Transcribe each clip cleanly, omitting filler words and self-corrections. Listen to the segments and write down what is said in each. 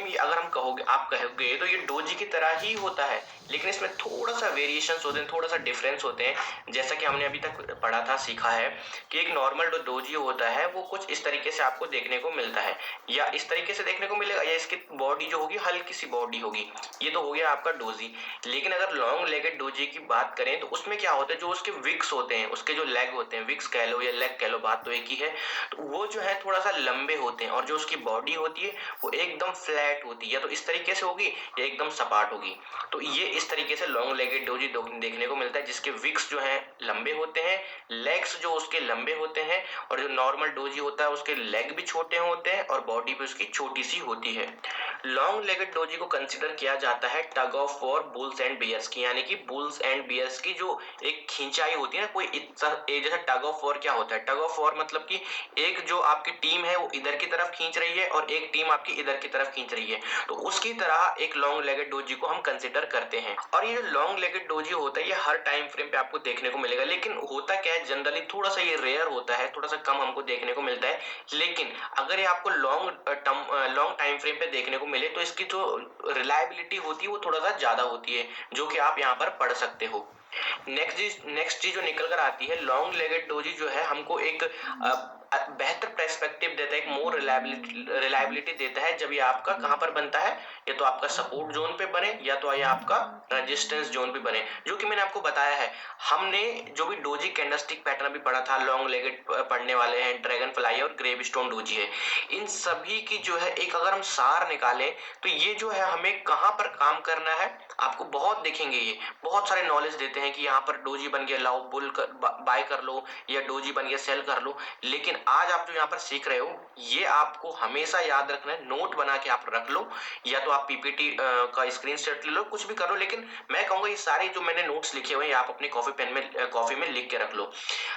Same अगर हम कहोगे आप कहोगे तो ये डोजी की तरह ही होता है, लेकिन इसमें थोड़ा सा वेरिएशंस होते हैं, थोड़ा सा डिफरेंस होते हैं। जैसा कि हमने अभी तक पढ़ा था, सीखा है कि एक नॉर्मल डोजी होता है वो कुछ इस तरीके से आपको देखने को मिलता है, या इस तरीके से देखने को मिलेगा, या इसकी बॉडी जो होगी हल्की सी बॉडी होगी। ये तो हो गया आपका डोजी। लेकिन अगर लॉन्ग लेगेड डोजी की बात करें तो उसमें क्या होता है, जो उसके विक्स होते हैं, उसके जो लेग होते हैं, विक्स कह लो या लेग कह लो, बात तो एक ही है, तो वो जो है थोड़ा सा लंबे होते हैं, और जो उसकी बॉडी होती है वो एकदम फ्लैट होती है, या तो इस तरीके से होगी या एकदम सपाट होगी। तो ये इस तरीके से लॉन्ग लेगेड डोजी देखने को मिलता है, जिसके विक्स जो है लंबे होते हैं, लेग्स जो उसके लंबे होते हैं, और जो नॉर्मल डोजी होता है उसके लेग भी छोटे होते हैं और बॉडी भी उसकी छोटी सी होती है। लॉन्ग लेगेड डोजी को कंसीडर किया जाता है tug of war bulls and bears की, यानी कि बुल्स एंड बियर्स की जो एक खिंचाई होती है ना, कोई जैसा टग ऑफ वॉर क्या होता है, टग ऑफ वॉर मतलब कि एक जो आपकी टीम है वो इधर की तरफ खींच रही है और एक टीम आपकी इधर की तरफ खींच रही है, तो उसकी तरह एक लॉन्ग लेगेड डोजी को हम कंसीडर करते हैं। और ये जो लॉन्ग लेगेड डोजी होता है ये हर टाइम फ्रेम पे आपको देखने को मिलेगा, लेकिन होता क्या है, जनरली थोड़ा सा ये रेयर होता है, थोड़ा सा कम हमको देखने को मिलता है। लेकिन अगर ये आपको लॉन्ग टाइम फ्रेम पे देखने को मिले तो इसकी जो रिलायबिलिटी होती है वो थोड़ा सा ज्यादा होती है, जो कि आप यहाँ पर पढ़ सकते हो। नेक्स्ट चीज जो निकल कर आती है, लॉन्ग लेगेड डोजी जो है हमको एक बेहतर पर्सपेक्टिव देता है, एक मोर रिलायबिलिटी देता है जब ये आपका कहां पर बनता है, या तो आपका सपोर्ट जोन पे बने या तो ये आपका रेजिस्टेंस जोन पे बने। जो कि मैंने आपको बताया है, हमने जो भी डोजी कैंडलस्टिक पैटर्न भी पढ़ा था, लॉन्ग लेगेड पढ़ने वाले हैं, ड्रैगन फ्लाई और ग्रेवस्टोन डोजी है, इन सभी की जो है एक अगर हम सार निकालें तो ये जो है हमें कहां पर काम करना है, आपको बहुत देखेंगे ये बहुत सारे नॉलेज देते हैं कि यहाँ पर डोजी बन गया लाओ बुल बाय कर लो, या डोजी बन गया सेल कर लो। लेकिन आज आप जो यहाँ पर सीख रहे हो ये आपको हमेशा याद रखना है, नोट बना के आप रख लो, या तो आप पीपीटी का स्क्रीनशॉट ले लो, कुछ भी कर लो, लेकिन मैं कहूंगा ये सारे जो मैंने नोट्स लिखे हुए हैं आप अपनी कॉफी में लिख के रख लो।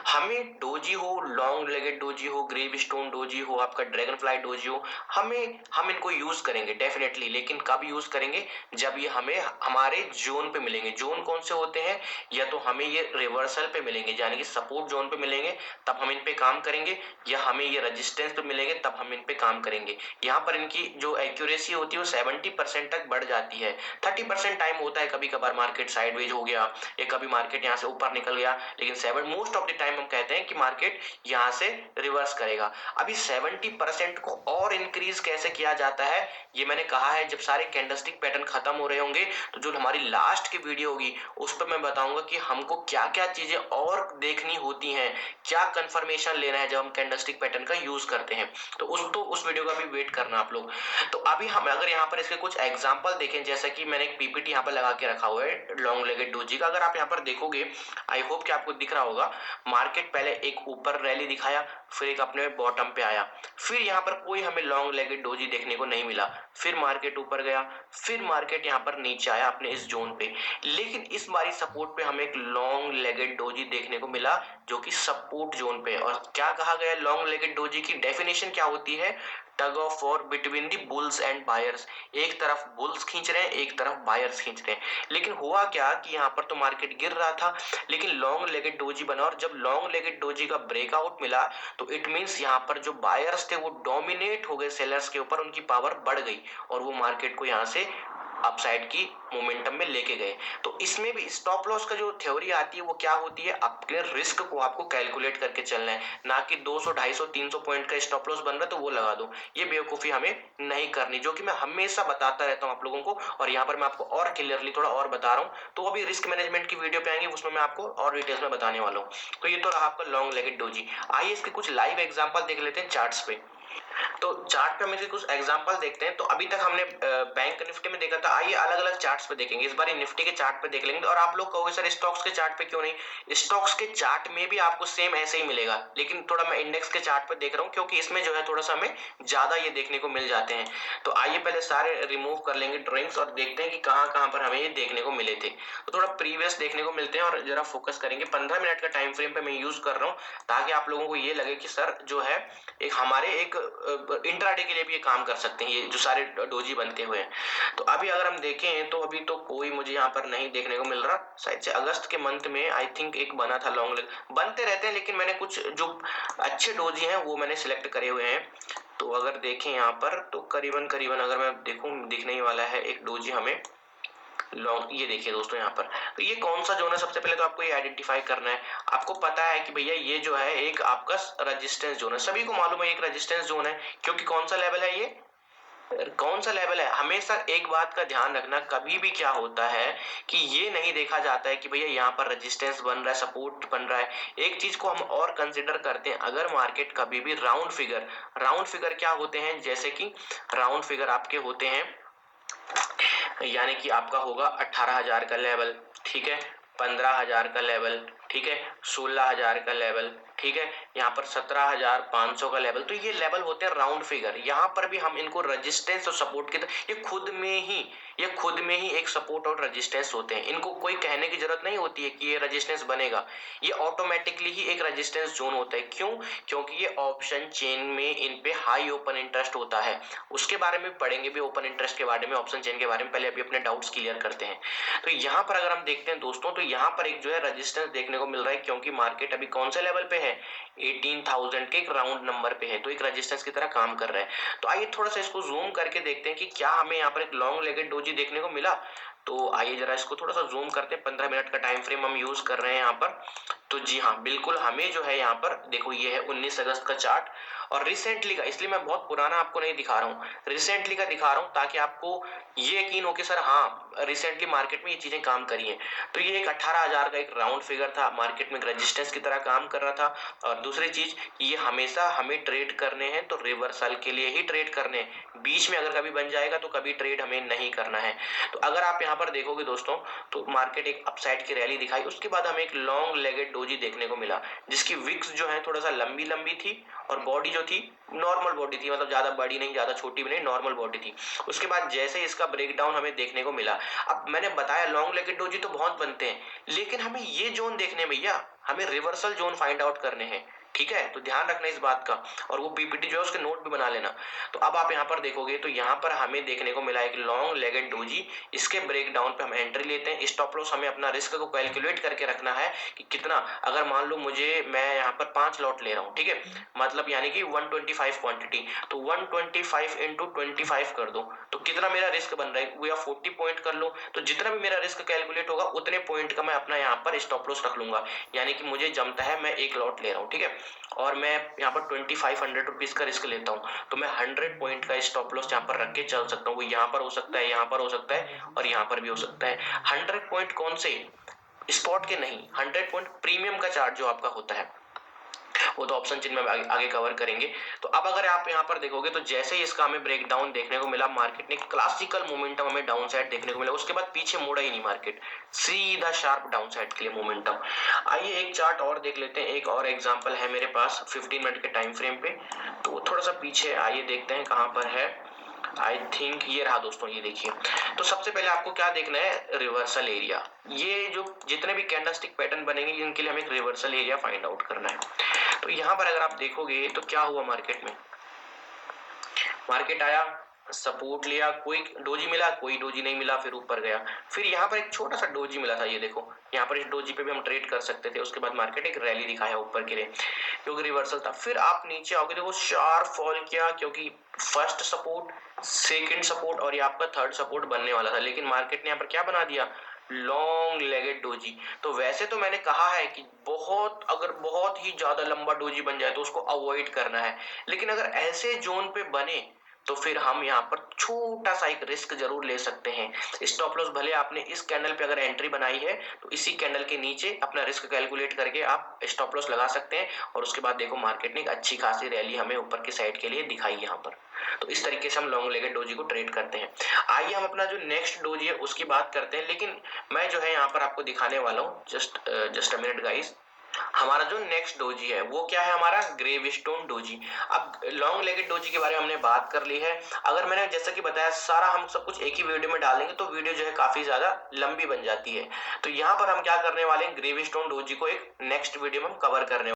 हमें डोजी हो, लॉन्ग लेगेड डोजी हो, ग्रेवस्टोन डोजी हो, आपका ड्रैगन फ्लाई डोजी हो, हम इनको यूज करेंगे डेफिनेटली, लेकिन कब यूज करेंगे, जब ये हमें हमारे जोन पे मिलेंगे। जोन कौन से होते हैं, या तो हमें ये रिवर्सल पे मिलेंगे, यानी कि सपोर्ट जोन पे मिलेंगे तब हम इन पे काम करेंगे, या हमें ये रेजिस्टेंस पे मिलेंगे तब हम इन पे काम करेंगे। यहाँ पर इनकी जो एक्यूरेसी होती है वो 70% तक बढ़ जाती है। 30% टाइम होता है कभी कभार मार्केट साइडवेज हो गया, या कभी मार्केट यहाँ से ऊपर निकल गया, लेकिन मोस्ट ऑफ द टाइम हम कहते हैं कि मार्केट यहाँ से रिवर्स करेगा। अभी 70% को और इंक्रीज कैसे किया जाता है ये मैंने कहा है, जब सारे कैंडलस्टिक पैटर्न खत्म हो रहे होंगे तो जो हमारी लास्ट की वीडियो होगी उस पर मैं बताऊंगा कि हमको क्या क्या चीजें और देखनी होती हैं, क्या कंफर्मेशन लेना है जब हम कैंडलस्टिक पैटर्न का यूज करते हैं। तो उस वीडियो का भी वेट करना आप लोग। तो अभी हम अगर यहाँ पर इसके कुछ एग्जांपल देखें, जैसा कि मैंने एक पीपीटी यहाँ पर लगा के रखा हुआ है लॉन्ग लेगेड डोजी का, अगर आप यहाँ पर देखोगे आई होप कि आपको दिख रहा होगा, मार्केट पहले एक ऊपर रैली दिखाया, फिर एक अपने बॉटम पे आया, फिर यहाँ पर कोई हमें लॉन्ग लेगेड डोजी देखने को नहीं मिला, फिर मार्केट ऊपर गया, फिर मार्केट यहाँ पर नीचे आया अपने इस जोन पे। लेकिन इस बारी सपोर्ट पे हमें एक लॉन्ग लेगेड डोजी देखने को मिला जो कि सपोर्ट जोन पे। और क्या कहा गया लॉन्ग लेगेड डोजी की डेफिनेशन क्या होती है, tug of war between the bulls and buyers, एक तरफ बुल्स खींच रहे हैं एक तरफ बायर्स खींच रहे हैं। लेकिन हुआ क्या कि यहाँ पर तो मार्केट गिर रहा था, लेकिन लॉन्ग लेगेड डोजी बना, और जब लॉन्ग लेगेड डोजी का ब्रेकआउट मिला तो इट मींस यहाँ पर जो बायर्स थे वो डोमिनेट हो गए सेलर्स के ऊपर, उनकी पावर बढ़ गई और वो मार्केट को यहाँ से अपसाइड की मोमेंटम में लेके गए। तो इसमें भी स्टॉप लॉस का जो थ्योरी आती है वो क्या होती है, अपने रिस्क को आपको कैलकुलेट करके चलना है, ना कि 200 250 300 पॉइंट का स्टॉप लॉस बन रहा है तो वो लगा दो। ये बेवकूफी हमें नहीं करनी, जो कि मैं हमेशा बताता रहता हूँ आप लोगों को, और यहाँ पर मैं आपको और क्लियरली थोड़ा और बता रहा हूँ। तो अभी रिस्क मैनेजमेंट की वीडियो पे आएंगे, उसमें मैं आपको और डिटेल्स में बताने वाला हूँ। तो ये तो रहा आपका लॉन्ग लेगेड डोजी। आइए इसके कुछ लाइव एग्जाम्पल देख लेते हैं चार्ट्स पे। तो चार्ट पे हम कुछ एग्जांपल देखते हैं। तो अभी तक हमने बैंक निफ्टी में देखा था, आइए अलग अलग चार्ट्स पे देखेंगे, इस बार निफ्टी के चार्ट पे देख लेंगे। और आप लोग कहोगे सर स्टॉक्स के चार्ट पे क्यों नहीं, स्टॉक्स के चार्ट में भी आपको सेम ऐसे ही मिलेगा, लेकिन थोड़ा मैं इंडेक्स के चार्ट पे देख रहा हूँ क्योंकि इसमें जो है थोड़ा सा हमें ज्यादा ये देखने को मिल जाते हैं। तो आइए पहले सारे रिमूव कर लेंगे ड्राइंग्स और देखते हैं कि कहाँ कहाँ पर हमें ये देखने को मिले थे। तो थोड़ा प्रीवियस देखने को मिलते हैं और जरा फोकस करेंगे। 15 मिनट का टाइम फ्रेम पे मैं यूज कर रहा हूँ ताकि आप लोगों को ये लगे कि सर जो है एक हमारे एक इंट्राडे के लिए भी ये काम कर सकते हैं, ये जो सारे डोजी बनते हुए हैं। तो अभी अगर हम देखें तो अभी तो कोई मुझे यहाँ पर नहीं देखने को मिल रहा। शायद से अगस्त के मंथ में आई थिंक एक बना था लॉन्ग लेग, बनते रहते हैं लेकिन मैंने कुछ जो अच्छे डोजी हैं वो मैंने सिलेक्ट करे हुए हैं। तो अगर देखें यहाँ पर तो करीबन करीबन अगर मैं देखूं दिखने ही वाला है एक डोजी हमें लॉन्ग। ये देखिए दोस्तों यहाँ पर, तो ये कौन सा जोन है, सबसे पहले तो आपको ये आइडेंटिफाई करना है। आपको पता है कि भैया ये जो है एक आपका रेजिस्टेंस जोन है, सभी को मालूम है एक रेजिस्टेंस जोन है, क्योंकि कौन सा लेवल है ये, कौन सा लेवल है। हमेशा एक बात का ध्यान रखना, कभी भी क्या होता है कि ये नहीं देखा जाता है कि भैया यहाँ पर रेजिस्टेंस बन रहा है, सपोर्ट बन रहा है। एक चीज को हम और कंसिडर करते हैं, अगर मार्केट कभी भी राउंड फिगर क्या होते हैं, जैसे कि राउंड फिगर आपके होते हैं, यानी कि आपका होगा 18,000 का लेवल, ठीक है, 15,000 का लेवल, ठीक है, 16,000 का लेवल, ठीक है, यहाँ पर 17,500 का लेवल। तो ये लेवल होते हैं राउंड फिगर। यहाँ पर भी हम इनको रेजिस्टेंस और सपोर्ट के, ये खुद में ही एक सपोर्ट और रेजिस्टेंस होते हैं। इनको कोई कहने की जरूरत नहीं होती है कि ये रेजिस्टेंस बनेगा, ये ऑटोमेटिकली ही एक रेजिस्टेंस जोन होता है। क्यों? क्योंकि ये ऑप्शन चेन में इन पे हाई ओपन इंटरेस्ट होता है। उसके बारे में पढ़ेंगे भी, ओपन इंटरेस्ट के बारे में, ऑप्शन चेन के बारे में। पहले अभी अपने डाउट्स क्लियर करते हैं। तो यहाँ पर अगर हम देखते हैं दोस्तों, तो यहाँ पर एक जो है रेजिस्टेंस देखने को मिल रहा है, क्योंकि मार्केट अभी कौन से लेवल पे है, 18,000 के एक राउंड नंबर पे है, तो एक रेजिस्टेंस की तरह काम कर रहा है। तो आइए थोड़ा सा इसको जूम करके देखते हैं कि क्या हमें यहाँ पर एक लॉन्ग लेगेड डोजी देखने को मिला। तो आइए जरा इसको थोड़ा सा जूम करते हैं, 15 मिनट का टाइम फ्रेम हम यूज कर रहे हैं यहाँ पर। तो जी हाँ, बिल्कुल हमें जो है यहाँ पर देखो, ये है 19 अगस्त का चार्ट और रिसेंटली का, इसलिए मैं बहुत पुराना आपको नहीं दिखा रहा हूँ, रिसेंटली का दिखा रहा हूँ, ताकि आपको ये यकीन हो कि सर हाँ रिसेंटली मार्केट में ये चीजें काम करी हैं। तो ये एक 18,000 का एक राउंड फिगर था, मार्केट में रेजिस्टेंस की तरह काम कर रहा था। और दूसरी चीज, ये हमेशा हमें ट्रेड करने हैं तो रिवर्सल के लिए ही ट्रेड करने हैं, बीच में अगर कभी बन जाएगा तो कभी ट्रेड हमें नहीं करना है। तो अगर आप यहाँ पर देखोगे दोस्तों, तो मार्केट एक अपसाइड की रैली दिखाई, उसके बाद हमें एक लॉन्ग लेगेड डोजी देखने को मिला, जिसकी विक्स जो है थोड़ा सा लंबी लंबी थी और बॉडी जो थी नॉर्मल बॉडी थी, मतलब ज्यादा बड़ी नहीं ज्यादा छोटी भी नहीं, नॉर्मल बॉडी थी। उसके बाद जैसे इसका ब्रेकडाउन हमें देखने को मिला, अब मैंने बताया लॉन्ग लेगेड डोजी तो बहुत बनते हैं, लेकिन हमें ये जोन देखने भैया, हमें रिवर्सल जोन फाइंड आउट करने हैं, ठीक है। तो ध्यान रखना इस बात का, और वो पीपीटी जो है उसके नोट भी बना लेना। तो अब आप यहाँ पर देखोगे तो यहाँ पर हमें देखने को मिला एक लॉन्ग लेगेड डोजी, इसके ब्रेकडाउन पे हम एंट्री लेते हैं। स्टॉप लॉस हमें अपना रिस्क को कैलकुलेट करके रखना है कि कितना, अगर मान लो मैं यहाँ पर 5 लॉट ले रहा हूँ, ठीक है, मतलब यानी कि 125 क्वांटिटी, तो 125 इंटू 25 कर दो, तो कितना मेरा रिस्क बन रहा है, वो या 40 पॉइंट कर लो। तो जितना भी मेरा रिस्क कैलकुलेट होगा उतने पॉइंट का मैं अपना यहाँ पर स्टॉप लॉस रख लूंगा, यानी कि मुझे जमता है मैं 1 लॉट ले रहा हूँ, ठीक है, और मैं यहाँ पर 2500 रुपीज का रिस्क लेता हूँ, तो मैं 100 पॉइंट का स्टॉप लॉस यहाँ पर रख के चल सकता हूँ। वो यहाँ पर हो सकता है, यहाँ पर हो सकता है, और यहाँ पर भी हो सकता है। 100 पॉइंट कौन से, स्पॉट के नहीं, 100 पॉइंट प्रीमियम का चार्ट जो आपका होता है, वो तो ऑप्शन चिन्ह में आगे कवर करेंगे। तो अब अगर आप यहाँ पर देखोगे तो जैसे ही इसका हमें ब्रेकडाउन देखने को मिला, मार्केट ने क्लासिकल मोमेंटम हमें डाउन साइड देखने को मिला, उसके बाद पीछे मुड़ा ही नहीं मार्केट, सीधा शार्प डाउन साइड के लिए मोमेंटम। आइए एक चार्ट और देख लेते हैं, एक और एग्जांपल है मेरे पास 15 मिनट के टाइम फ्रेम पे, तो थोड़ा सा पीछे आइए देखते हैं कहां पर है। आई थिंक ये रहा दोस्तों, ये देखिए। तो सबसे पहले आपको क्या देखना है, रिवर्सल एरिया। ये जो जितने भी कैंडलस्टिक पैटर्न बनेंगे इनके लिए हमें एक रिवर्सल एरिया फाइंड आउट करना है। तो यहाँ पर अगर आप देखोगे तो क्या हुआ, मार्केट में, मार्केट आया, सपोर्ट लिया, कोई डोजी मिला, कोई डोजी नहीं मिला, फिर ऊपर गया, फिर यहाँ पर एक छोटा सा डोजी मिला था, ये देखो यहाँ पर इस डोजी पे भी हम ट्रेड कर सकते थे। उसके बाद मार्केट एक रैली दिखाया ऊपर के लिए, क्योंकि रिवर्सल था। फिर आप नीचे आओगे, देखो शार्प फॉल किया, क्योंकि फर्स्ट सपोर्ट, सेकंड सपोर्ट और ये आपका थर्ड सपोर्ट बनने वाला था, लेकिन मार्केट ने यहाँ पर क्या बना दिया, लॉन्ग लेगेड डोजी। तो वैसे तो मैंने कहा है कि अगर बहुत ही ज्यादा लंबा डोजी बन जाए तो उसको अवॉइड करना है, लेकिन अगर ऐसे जोन पे बने तो फिर हम यहाँ पर छोटा सा एक रिस्क जरूर ले सकते हैं। स्टॉप लॉस भले आपने इस कैंडल पे अगर एंट्री बनाई है तो इसी कैंडल के नीचे अपना रिस्क कैलकुलेट करके आप स्टॉप लॉस लगा सकते हैं, और उसके बाद देखो मार्केट ने एक अच्छी खासी रैली हमें ऊपर की साइड के लिए दिखाई यहाँ पर। तो इस तरीके से हम लॉन्ग लेगेड डोजी को ट्रेड करते हैं। आइए हम अपना जो नेक्स्ट डोजी है उसकी बात करते हैं, लेकिन मैं जो है यहाँ पर आपको दिखाने वाला हूँ, जस्ट अ मिनट गाइस। हमारा जो नेक्स्ट डोजी है वो क्या है, हमारा ग्रेवस्टोन डोजी। अब लॉन्ग लेगेड डोजी के बारे में हमने बात कर ली है। अगर मैंने जैसा कि बताया सारा हम सब कुछ एक ही वीडियो में डालेंगे तो वीडियो जो है काफी ज्यादा लंबी बन जाती है। तो यहाँ पर हम क्या करने वाले हैं, ग्रेवस्टोन डोजी को एक नेक्स्ट वीडियो में हम कवर करने